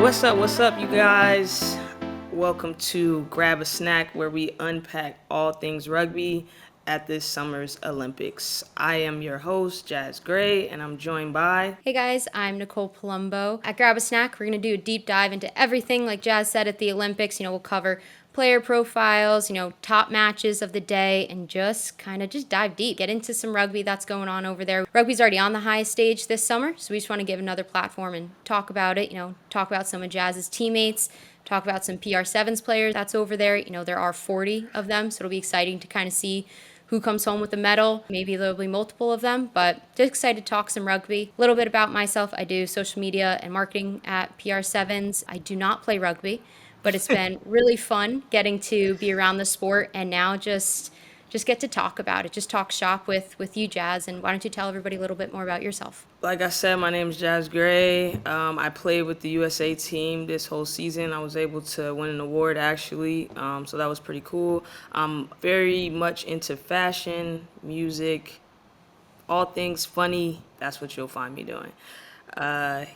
What's up, you guys? Welcome to Grab a Snack, where we unpack all things rugby at this summer's Olympics. I am your host, Jaz Gray, and I'm joined by... Hey guys, I'm Nicole Palumbo. At Grab a Snack, we're going to do a deep dive into everything, like Jaz said, at the Olympics. We'll cover player profiles, top matches of the day, and just dive deep, get into some rugby that's going on over there. Rugby's already on the highest stage this summer, so we just want to give another platform and talk about it, talk about some of Jaz's teammates, talk about some PR Sevens players that's over there. There are 40 of them, so it'll be exciting to kind of see who comes home with a medal. Maybe there'll be multiple of them, but just excited to talk some rugby. A little bit about myself. I do social media and marketing at PR Sevens. I do not play rugby, but it's been really fun getting to be around the sport and now just get to talk about it, just talk shop with you, Jaz. And why don't you tell everybody a little bit more about yourself? Like I said, my name is Jaz Gray. I played with the USA team this whole season. I was able to win an award, actually, so that was pretty cool. I'm very much into fashion, music, all things funny. That's what you'll find me doing.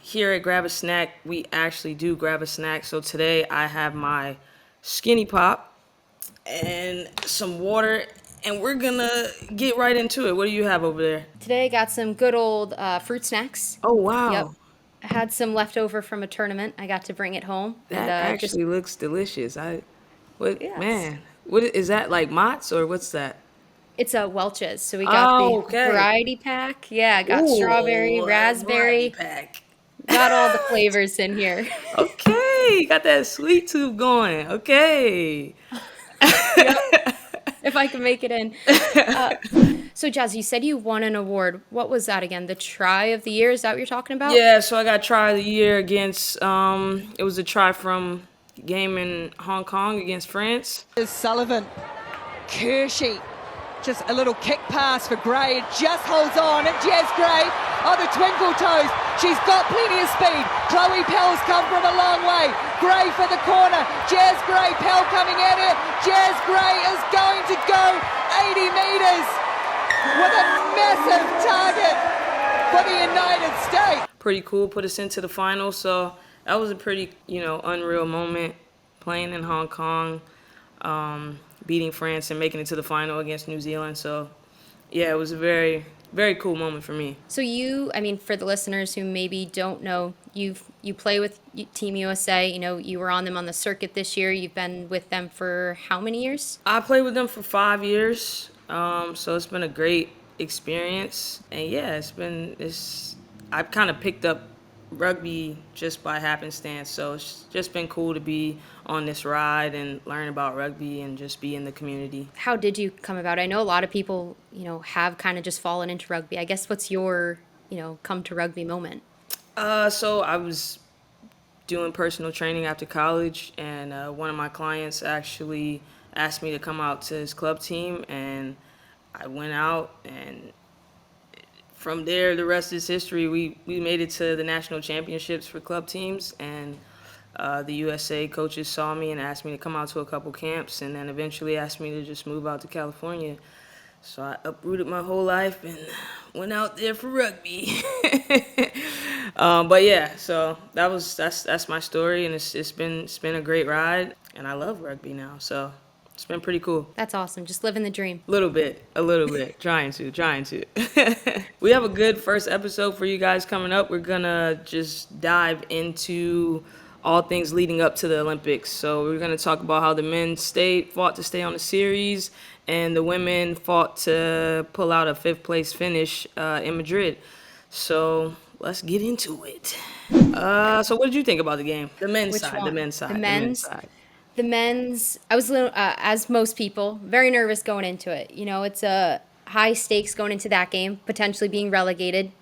Here at Grab a Snack, we actually do grab a snack. So today I have my Skinny Pop and some water, and we're gonna get right into it. What do you have over there? Today I got some good old fruit snacks. Oh, wow. Yep. I had some leftover from a tournament. I got to bring it home. That actually looks delicious. Yes. Man, what is that, like Mott's or what's that? It's a Welch's, so we got the variety pack. Yeah, got strawberry, raspberry. Pack. Got all the flavors in here. Okay, got that sweet tooth going. Okay. Yep. If I can make it in. So, Jaz, you said you won an award. What was that again? The Try of the Year? Is that what you're talking about? Yeah, so I got Try of the Year against, it was a try from game in Hong Kong against France. Sullivan, Kershey, just a little kick pass for Gray. It just holds on, and Jaz Gray, the twinkle toes. She's got plenty of speed. Chloe Pell's come from a long way. Gray for the corner. Jaz Gray, Pell coming at her. Jaz Gray is going to go 80 metres with a massive target for the United States. Pretty cool, put us into the final, so that was a pretty, unreal moment, playing in Hong Kong, beating France and making it to the final against New Zealand. So, yeah, it was a very, very cool moment for me. So for the listeners who maybe don't know, you play with Team USA. You were on them on the circuit this year. You've been with them for how many years? I played with them for 5 years, so it's been a great experience. And, yeah, I've kind of picked up rugby just by happenstance, so it's just been cool to be on this ride and learn about rugby and just be in the community. How did you come about it? I know a lot of people, have kind of just fallen into rugby. I guess what's your, come to rugby moment? So I was doing personal training after college, and one of my clients actually asked me to come out to his club team, and I went out, and from there, the rest is history. We made it to the national championships for club teams, and the USA coaches saw me and asked me to come out to a couple camps, and then eventually asked me to just move out to California. So I uprooted my whole life and went out there for rugby. But yeah, so that's my story, and it's been a great ride, and I love rugby now. So it's been pretty cool. That's awesome. Just living the dream. A little bit. Trying to. We have a good first episode for you guys coming up. We're going to just dive into all things leading up to the Olympics. So we're going to talk about how the men fought to stay on the series, and the women fought to pull out a fifth-place finish in Madrid. So let's get into it. So what did you think about the game? The men's side. The men's, I was a little, as most people, very nervous going into it. It's a high stakes going into that game, potentially being relegated.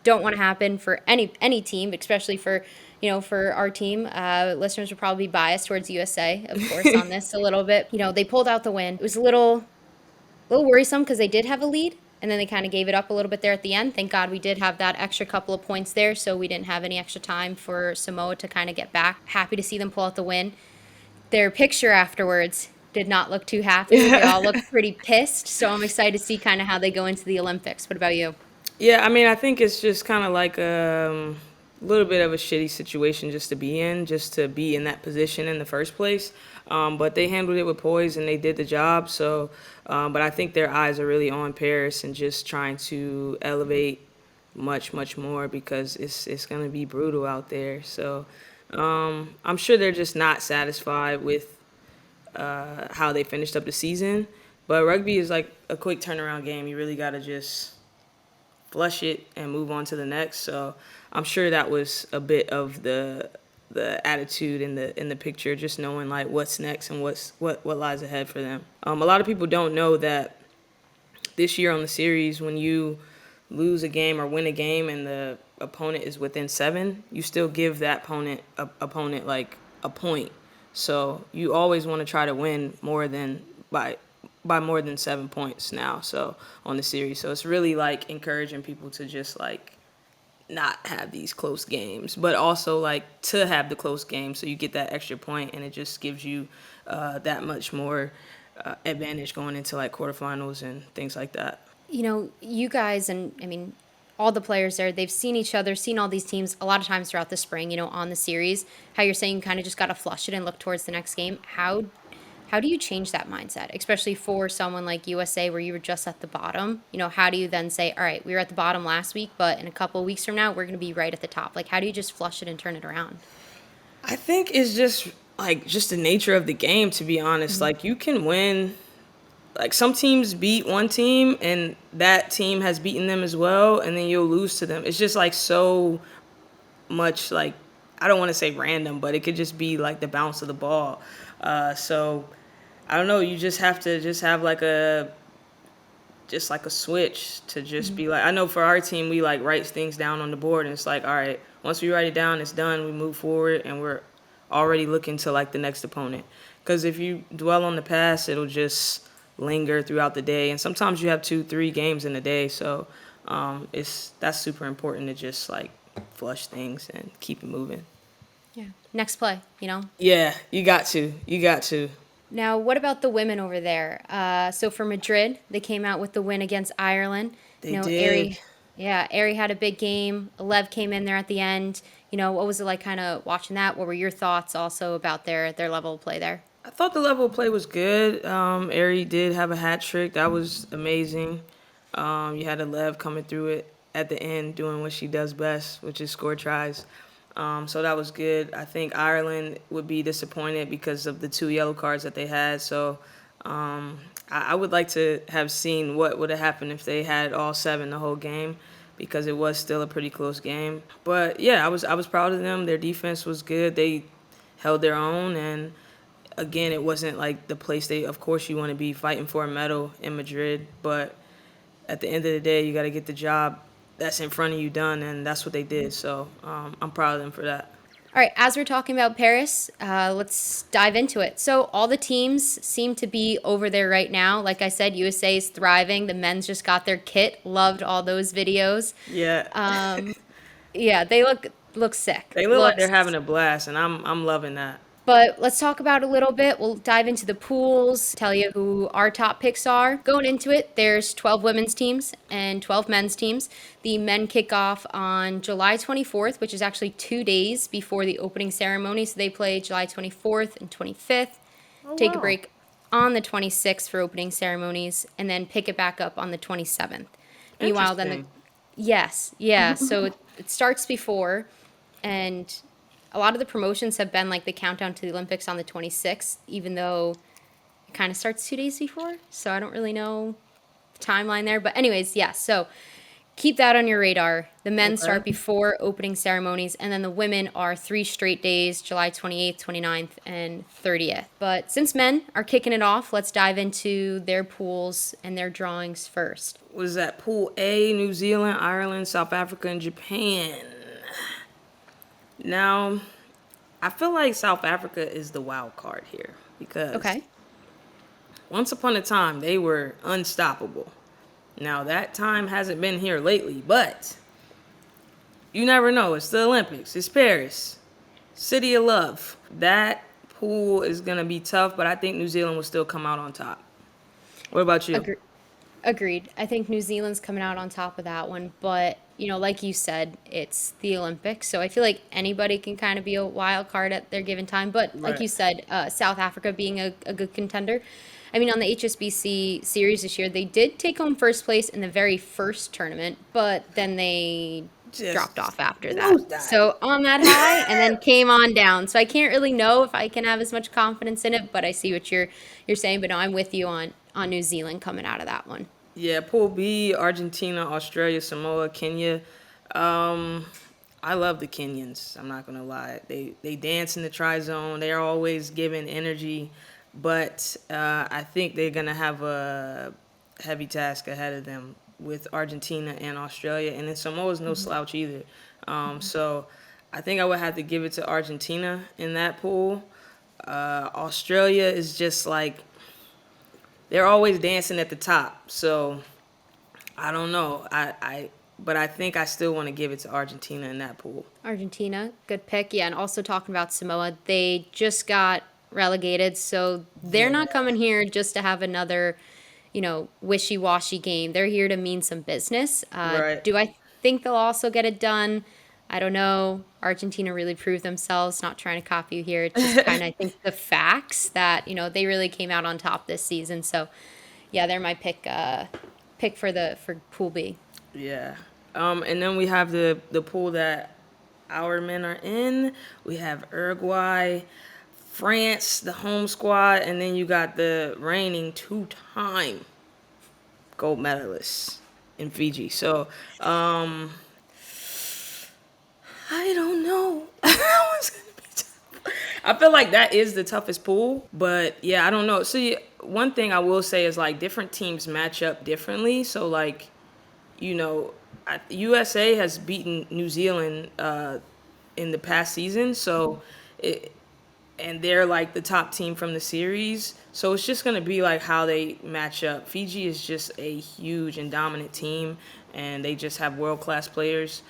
Don't want to happen for any team, especially for our team. Listeners will probably be biased towards USA, of course, on this a little bit. They pulled out the win. It was a little worrisome because they did have a lead, and then they kind of gave it up a little bit there at the end. Thank God we did have that extra couple of points there, so we didn't have any extra time for Samoa to kind of get back. Happy to see them pull out the win. Their picture afterwards did not look too happy. They all looked pretty pissed, so I'm excited to see kind of how they go into the Olympics. What about you? Yeah, I think it's just kind of like a little bit of a shitty situation just to be in, just to be in that position in the first place. But they handled it with poise and they did the job. So, but I think their eyes are really on Paris and just trying to elevate much more because it's gonna be brutal out there. So, I'm sure they're just not satisfied with how they finished up the season. But rugby is like a quick turnaround game. You really gotta just flush it and move on to the next. So I'm sure that was a bit of the attitude in the picture, just knowing like what's next and what lies ahead for them. A lot of people don't know that this year on the series, when you lose a game or win a game and the opponent is within 7, you still give that opponent like a point. So you always want to try to win more than by more than 7 points now. So on the series, so it's really like encouraging people to just like not have these close games, but also like to have the close game, so you get that extra point, and it just gives you that much more advantage going into like quarterfinals and things like that. You know, you guys, and I mean, all the players there, they've seen each other, seen all these teams a lot of times throughout the spring, you know, on the series. How you're saying you kind of just got to flush it and look towards the next game. How do you change that mindset, especially for someone like USA where you were just at the bottom? You know, how do you then say, all right, we were at the bottom last week, but in a couple of weeks from now, we're going to be right at the top? Like, how do you just flush it and turn it around? I think it's just the nature of the game, to be honest. Like you can win. Like some teams beat one team and that team has beaten them as well, and then you'll lose to them. It's just like so much like, I don't want to say random, but it could just be like the bounce of the ball. So I don't know. You just have to just have like a switch to just be like, I know for our team, we like write things down on the board and it's like, all right, once we write it down, it's done. We move forward and we're already looking to like the next opponent. Because if you dwell on the past, it'll just linger throughout the day. And sometimes you have 2-3 games in a day. So that's super important to just like flush things and keep it moving. Yeah. Next play, you know? Yeah, you got to. You got to. Now, what about the women over there? So for Madrid, they came out with the win against Ireland. They You know, did. Ari had a big game. Lev came in there at the end. You know, what was it like kind of watching that? What were your thoughts also about their level of play there? I thought the level of play was good. Ari did have a hat trick. That was amazing. You had a Lev coming through it at the end, doing what she does best, which is score tries. So that was good. I think Ireland would be disappointed because of the 2 yellow cards that they had. So I would like to have seen what would have happened if they had all 7 the whole game, because it was still a pretty close game. But yeah, I was proud of them. Their defense was good. They held their own, and again, it wasn't like the place of course you want to be fighting for a medal in Madrid, but at the end of the day, you got to get the job that's in front of you done, and that's what they did. So I'm proud of them for that. All right, as we're talking about Paris, let's dive into it. So all the teams seem to be over there right now. Like I said, USA is thriving. The men's just got their kit. Loved all those videos. Yeah. Yeah, they look sick. They look like they're having a blast, and I'm loving that. But let's talk about it a little bit. We'll dive into the pools, tell you who our top picks are. Going into it, there's 12 women's teams and 12 men's teams. The men kick off on July 24th, which is actually 2 days before the opening ceremony. So they play July 24th and 25th. Take a break on the 26th for opening ceremonies, and then pick it back up on the 27th. Meanwhile, then yes, yeah. So it starts before, and a lot of the promotions have been like the countdown to the Olympics on the 26th, even though it kind of starts 2 days before. So I don't really know the timeline there. But anyways, yeah, so keep that on your radar. The men start before opening ceremonies, and then the women are 3 straight days, July 28th, 29th, and 30th. But since men are kicking it off, let's dive into their pools and their drawings first. What is that? Pool A: New Zealand, Ireland, South Africa, and Japan. Now, I feel like South Africa is the wild card here because once upon a time they were unstoppable. Now, that time hasn't been here lately, but you never know. It's the Olympics. It's Paris. City of Love. That pool is going to be tough, but I think New Zealand will still come out on top. What about you? Agreed. I think New Zealand's coming out on top of that one, but like you said, it's the Olympics, so I feel like anybody can kind of be a wild card at their given time. But like Right. you said, South Africa being a good contender. I mean, on the HSBC series this year, they did take home first place in the very first tournament, but then they dropped Just off after that. nosedive. So on that high, and then came on down. So I can't really know if I can have as much confidence in it, but I see what you're saying. But no, I'm with you on New Zealand coming out of that one. Yeah, Pool B, Argentina, Australia, Samoa, Kenya. Um, I love the Kenyans. I'm not gonna lie. They dance in the tri zone. They are always giving energy, but I think they're gonna have a heavy task ahead of them with Argentina and Australia. And then Samoa's no slouch either. So I think I would have to give it to Argentina in that pool. Australia is just like they're always dancing at the top. So I don't know. But I think I still want to give it to Argentina in that pool. Argentina, good pick. Yeah, and also talking about Samoa, they just got relegated, so they're Yeah. not coming here just to have another, wishy-washy game. They're here to mean some business. Right. Do I think they'll also get it done? I don't know. Argentina really proved themselves. Not trying to copy you here. It's just kind of, I think, the facts that they really came out on top this season. So, yeah, they're my pick for Pool B. Yeah. And then we have the pool that our men are in. We have Uruguay, France, the home squad, and then you got the reigning two-time gold medalists in Fiji. So, I don't know. That one's gonna be tough. I feel like that is the toughest pool, but yeah, I don't know. See, one thing I will say is like different teams match up differently. So like, USA has beaten New Zealand in the past season, so it, and they're like the top team from the series. So it's just gonna be like how they match up. Fiji is just a huge and dominant team, and they just have world class players.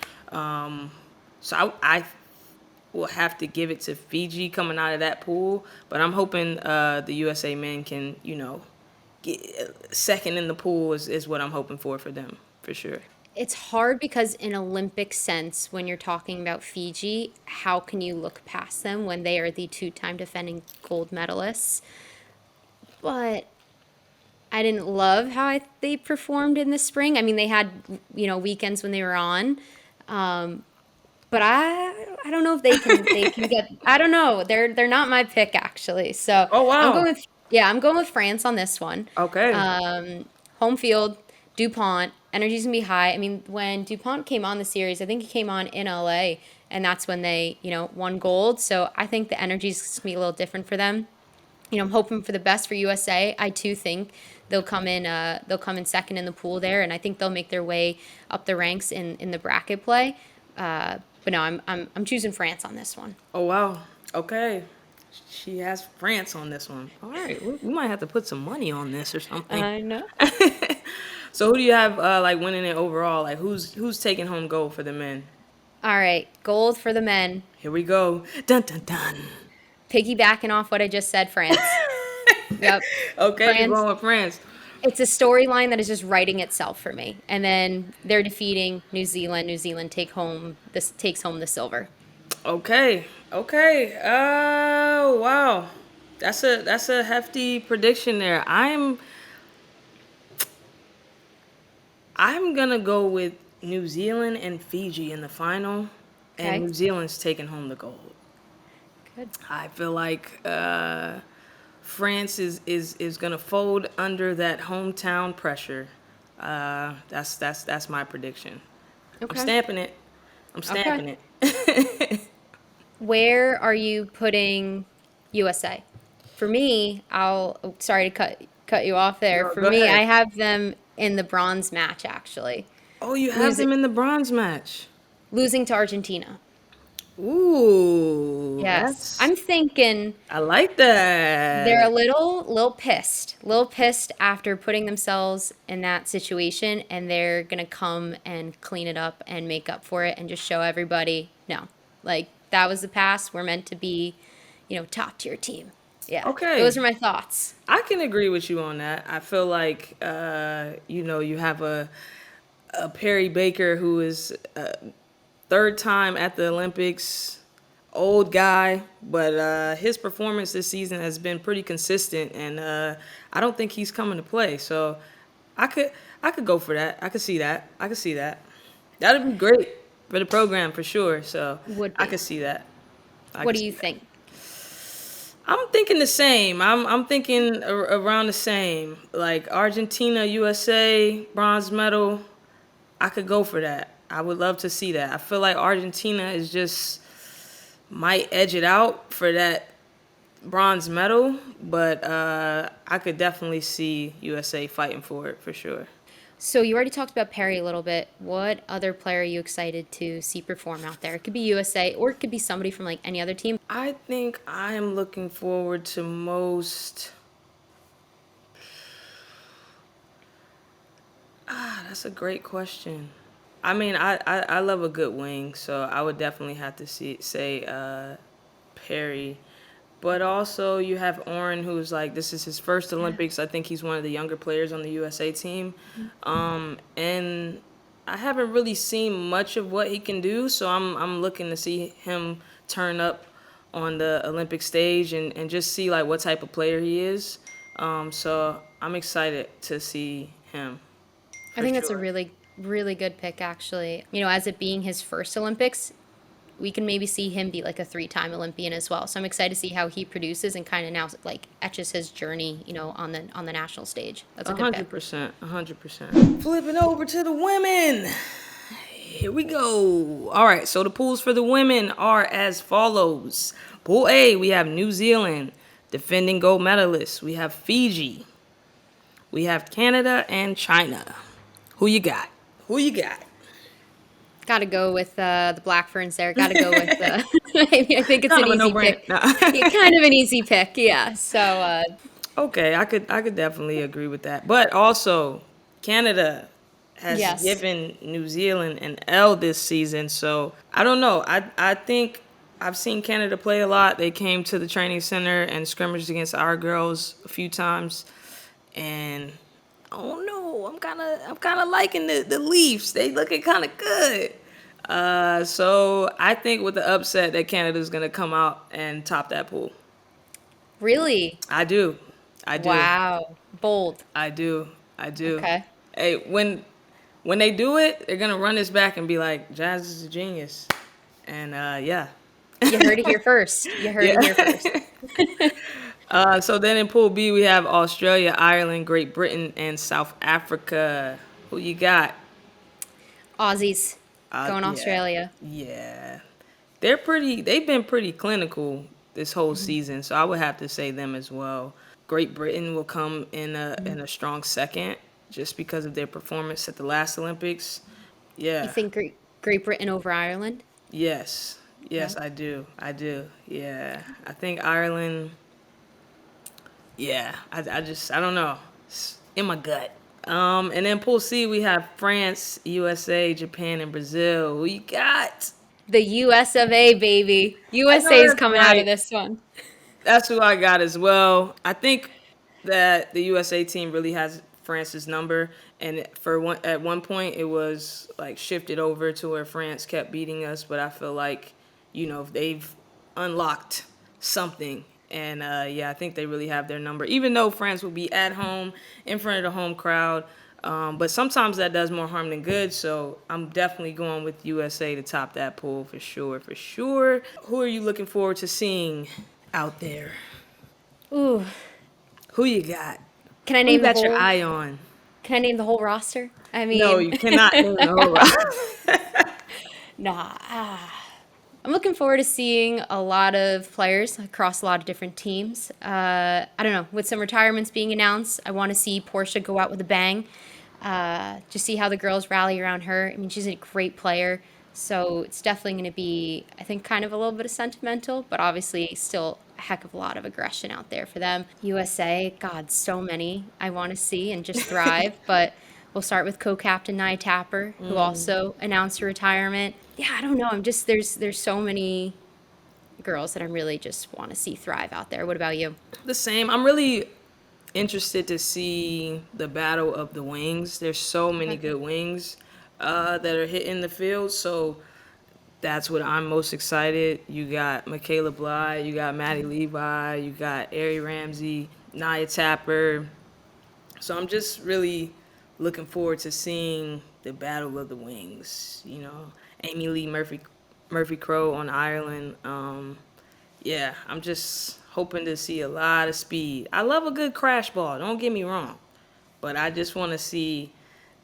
So I will have to give it to Fiji coming out of that pool, but I'm hoping the USA men can get second in the pool is what I'm hoping for them for sure. It's hard because in Olympic sense, when you're talking about Fiji, how can you look past them when they are the two-time defending gold medalists? But I didn't love how they performed in the spring. I mean, they had, weekends when they were on. But I don't know if they can get. I don't know. They're not my pick actually. So Oh wow. I'm going with France on this one. Okay. Home field, DuPont, energy's gonna be high. I mean, when DuPont came on the series, I think he came on in LA, and that's when they, won gold. So I think the energy's gonna be a little different for them. I'm hoping for the best for USA. I too think they'll come in second in the pool there, and I think they'll make their way up the ranks in the bracket play. But no, I'm choosing France on this one. Oh wow. Okay. She has France on this one. All right, we might have to put some money on this or something. I know. So who do you have like winning it overall? Like who's taking home gold for the men? All right, gold for the men. Here we go. Dun dun dun. Piggybacking off what I just said, France. Yep. Okay, you're France. going with France. It's a storyline that is just writing itself for me. And then they're defeating New Zealand. New Zealand takes home the silver. Okay. Okay. Oh wow. That's a hefty prediction there. I'm gonna go with New Zealand and Fiji in the final, and Okay. New Zealand's taking home the gold. Good. I feel like France is gonna fold under that hometown pressure. That's my prediction. I'm Okay. stamping it. I'm stamping Okay. it. Where are you putting USA? For me, sorry to cut you off there. No, For go me, I ahead. have them in the bronze match actually. Oh, you have Losing them in the bronze match. losing to Argentina. Ooh, Yes. I'm thinking I like they're a that. little pissed after putting themselves in that situation, and they're gonna come and clean it up and make up for it and just show everybody, no, like that was the past. We're meant to be, top tier team. Yeah, Okay, those are my thoughts. I can agree with you on that. I feel like you have Perry Baker, who is third time at the Olympics, old guy, but his performance this season has been pretty consistent, and I don't think he's coming to play. So I could go for that. I could see that. That'd be great for the program for sure. So Would I be. could see that. I What could do you see that. think? I'm thinking the same. I'm thinking around the same. Like Argentina, USA, bronze medal. I could go for that. I would love to see that. I feel like Argentina is just might edge it out for that bronze medal, but I could definitely see USA fighting for it for sure. So you already talked about Perry a little bit. What other player are you excited to see perform out there? It could be USA or it could be somebody from like any other team. I think I am looking forward to most. That's a great question. I mean, I love a good wing, so I would definitely have to say Perry. But also, you have Oren, who's like, this is his first Olympics. I think he's one of the younger players on the USA team. And I haven't really seen much of what he can do, so I'm looking to see him turn up on the Olympic stage and just see like what type of player he is. So I'm excited to see him. I For think that's a sure. really, really good pick, actually. You know, as it being his first Olympics, we can maybe see him be like a three-time Olympian as well. So I'm excited to see how he produces and kind of now like etches his journey, you know, on the national stage. That's a A good pick. 100%, 100%. Flipping over to the women. Here we go. All right, so the pools for the women are as follows. Pool A, we have New Zealand, defending gold medalists. We have Fiji. We have Canada and China. Who you got? Who you got? Got to go with the Black Ferns there. Got to go with I think it's Kind an of a easy no-brainer. pick. Nah. Yeah, kind of an easy pick, yeah. So Okay, I could definitely agree with that. But also, Canada has yes, given New Zealand an L this season, so I don't know. I think I've seen Canada play a lot. They came to the training center and scrimmaged against our girls a few times, and I don't know. I'm kind of liking the Leafs. They looking kind of good. So I think with the upset that Canada's gonna come out and top that pool. really, I do. I do. wow, bold. I do. I do. Okay, Hey, when they do it, they're gonna run this back and be like, Jazz is a genius. And yeah. you heard it here first. You heard it here first. Yeah. So then in Pool B we have Australia, Ireland, Great Britain, and South Africa. Who you got? Aussies going Yeah. Australia. Yeah. They've been pretty clinical this whole season, so I would have to say them as well. Great Britain will come in a strong second just because of their performance at the last Olympics. You Yeah. think Great Britain over Ireland? Yes. Yeah. Yes, I do. I do. Yeah. I think Ireland. Yeah. I don't know. It's in my gut. And then Pool C we have France, USA, Japan, and Brazil. Who you got? The US of A, baby. I know USA is that's coming out of right. this one. That's who I got as well. I think that the USA team really has France's number, and at one point it was like shifted over to where France kept beating us. But I feel like, they've unlocked something, and yeah, I think they really have their number. Even though France will be at home in front of the home crowd, but sometimes that does more harm than good. So I'm definitely going with USA to top that pool for sure. For sure. Who are you looking forward to seeing out there? Ooh, Who you got? can I Who you name the got your whole? eye on? Can I name the whole roster? I No, mean, you cannot name the whole roster. nah. I'm looking forward to seeing a lot of players across a lot of different teams. I don't know, with some retirements being announced, I want to see Portia go out with a bang. Just see how the girls rally around her. I mean, she's a great player, so it's definitely going to be, I think, kind of a little bit of sentimental, but obviously still a heck of a lot of aggression out there for them. USA, God, so many I want to see and just thrive, but we'll start with co-captain Naya Tapper, who also announced her retirement. Yeah, I don't know. There's so many girls that I really just want to see thrive out there. What about you? The same. I'm really interested to see the battle of the wings. There's so many good wings. that are hitting the field. So that's what I'm most excited. You got Michaela Bly, you got Maddie Levi, you got Ari Ramsey, Naya Tapper. So I'm just really looking forward to seeing the battle of the wings. Amy Lee Murphy Crow on Ireland. Yeah, I'm just hoping to see a lot of speed. I love a good crash ball. Don't get me wrong, but I just want to see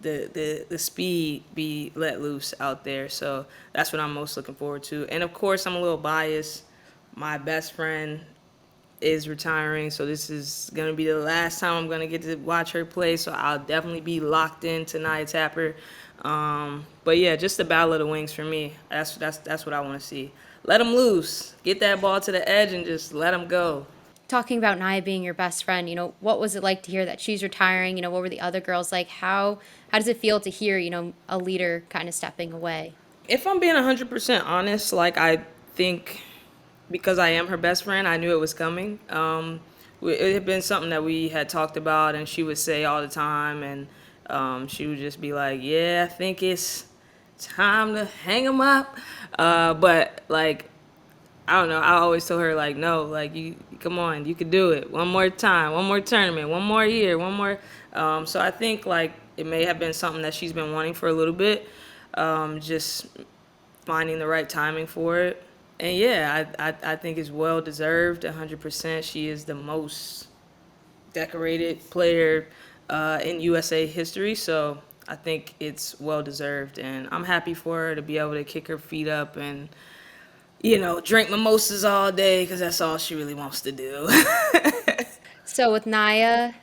the speed be let loose out there. So that's what I'm most looking forward to. And of course, I'm a little biased. My best friend is retiring, so this is gonna be the last time I'm gonna get to watch her play. So I'll definitely be locked into Naya Tapper. But yeah, just the battle of the wings for me. That's what I want to see. Let them loose. Get that ball to the edge and just let them go. Talking about Naya being your best friend, what was it like to hear that she's retiring? What were the other girls like? How does it feel to hear, a leader kind of stepping away? If I'm being 100% honest, like I think because I am her best friend, I knew it was coming. It had been something that we had talked about, and she would say all the time, and she would just be like, "Yeah, I think it's time to hang them up." But like, I don't know. I always told her like, "No, like you, come on, you could do it. One more time, one more tournament, one more year, one more." So I think like it may have been something that she's been wanting for a little bit, just finding the right timing for it. And yeah, I think it's well deserved, 100%. She is the most decorated player in USA history, so I think it's well deserved. And I'm happy for her to be able to kick her feet up and, drink mimosas all day because that's all she really wants to do. So with Naya,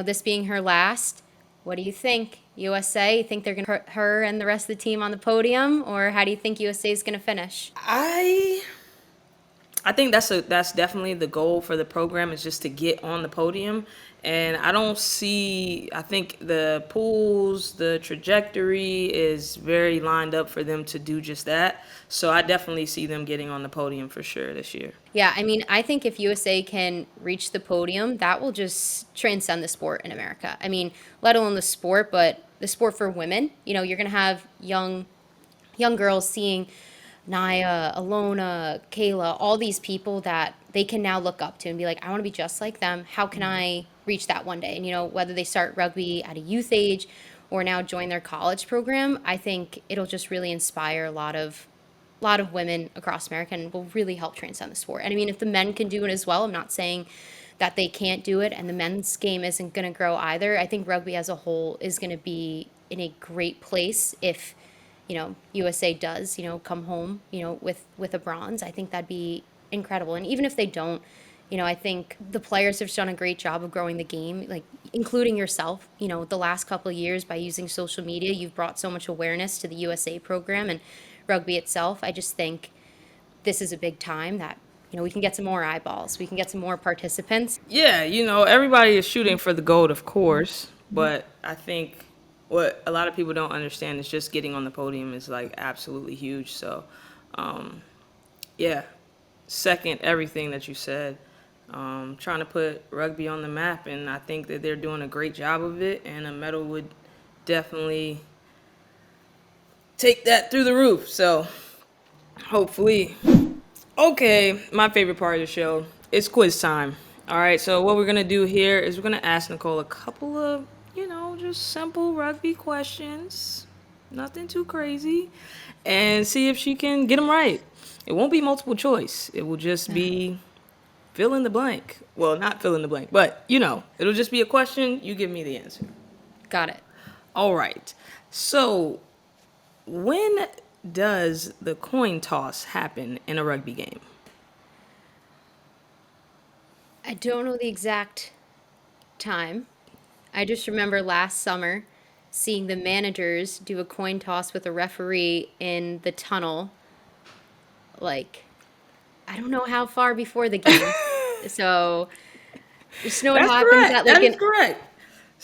this being her last, what do you think? USA, you think they're going to put her and the rest of the team on the podium, or how do you think USA is going to finish? I think that's definitely the goal for the program is just to get on the podium. And I think the pools, the trajectory is very lined up for them to do just that. So I definitely see them getting on the podium for sure this year. Yeah, I mean, I think if USA can reach the podium, that will just transcend the sport in America. I mean, let alone the sport, but the sport for women. You're going to have young girls seeing Naya, Alona, Kayla, all these people that they can now look up to and be like, I want to be just like them. How can I reach that one day? And, whether they start rugby at a youth age or now join their college program, I think it'll just really inspire a lot of women across America and will really help transcend the sport. And I mean, if the men can do it as well, I'm not saying that they can't do it and the men's game isn't going to grow either. I think rugby as a whole is going to be in a great place if USA does, come home, with a bronze. I think that'd be incredible. And even if they don't, I think the players have done a great job of growing the game, like including yourself, the last couple of years by using social media, you've brought so much awareness to the USA program and rugby itself. I just think this is a big time that, we can get some more eyeballs. We can get some more participants. Yeah, everybody is shooting for the gold, of course, but I think what a lot of people don't understand is just getting on the podium is like absolutely huge. So, yeah, second everything that you said. Trying to put rugby on the map, and I think that they're doing a great job of it, and a medal would definitely take that through the roof. So, hopefully. Okay, my favorite part of the show is quiz time. All right, so what we're going to do here is we're going to ask Nicole a couple of, just simple rugby questions, nothing too crazy, and see if she can get them right. It won't be multiple choice. It will just be fill in the blank. Well, not fill in the blank, but, it'll just be a question. You give me the answer. Got it. All right. So, when does the coin toss happen in a rugby game? I don't know the exact time. I just remember last summer seeing the managers do a coin toss with a referee in the tunnel. Like, I don't know how far before the game. So, just know what That's happens correct. at That like is correct.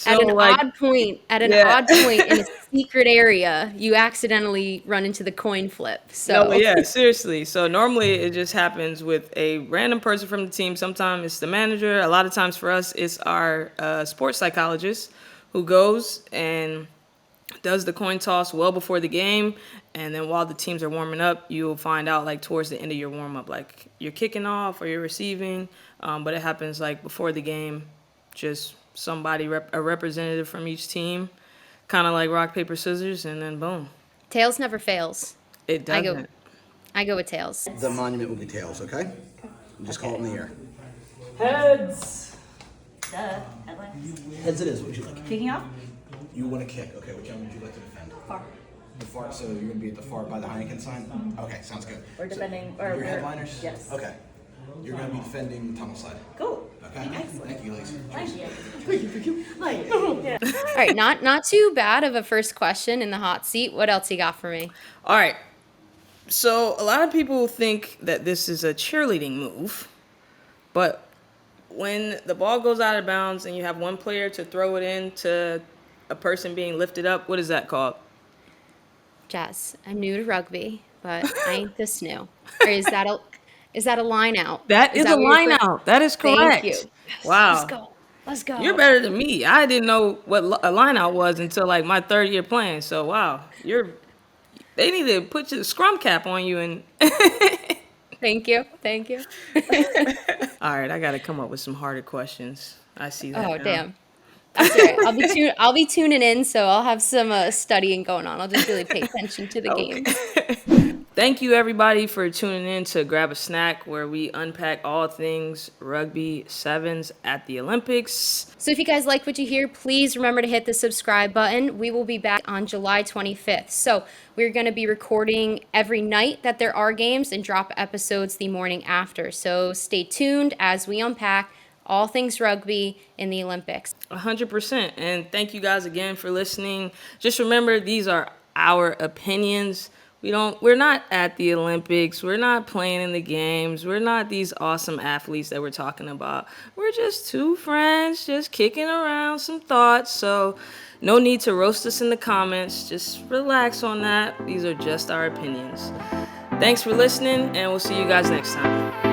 at So, an like, odd point, yeah. in a secret area, you accidentally run into the coin flip. No, but So, yeah, seriously. So normally it just happens with a random person from the team. Sometimes it's the manager. A lot of times for us, it's our sports psychologist who goes and does the coin toss well before the game, and then while the teams are warming up, you'll find out like towards the end of your warm up, like you're kicking off or you're receiving, but it happens like before the game. Just somebody, a representative from each team, kind of like rock paper scissors, and then boom. Tails never fails. It doesn't. I go with tails. The monument will be tails, okay? Just call it in the air. Heads. Duh. Headlines. Heads it is. What would you like? Kicking off. You want to kick. Okay, which end would you like to defend? Far. The far, so you're going to be at the far by the Heineken sign? Okay, sounds good. We're defending. So, Or your we're, headliners? Yes. Okay. You're going to be defending tunnel side. Cool. Okay? Thank you, ladies. Thank you. Yeah. All right, not too bad of a first question in the hot seat. What else you got for me? All right. So a lot of people think that this is a cheerleading move, but when the ball goes out of bounds and you have one player to throw it in to a person being lifted up, what is that called? Jazz, I'm new to rugby, but I ain't this new. Or is that a line out? That is a what you're line referring- out. That is correct. Thank you. Wow. Let's go. You're better than me. I didn't know what a line out was until like my third year playing. So wow, they need to put your scrum cap on you and. Thank you. All right, I got to come up with some harder questions. I see that. Oh now. damn. That's all right. I'll be tuning in, so I'll have some studying going on. I'll just really pay attention to the game. Thank you, everybody, for tuning in to Grab a Snack, where we unpack all things rugby sevens at the Olympics. So if you guys like what you hear, please remember to hit the subscribe button. We will be back on July 25th. So we're going to be recording every night that there are games and drop episodes the morning after. So stay tuned as we unpack all things rugby in the Olympics. 100%. And thank you guys again for listening. Just remember, these are our opinions. We're not at the Olympics. We're not playing in the games. We're not these awesome athletes that we're talking about. We're just two friends just kicking around some thoughts. So no need to roast us in the comments. Just relax on that. These are just our opinions. Thanks for listening, and we'll see you guys next time.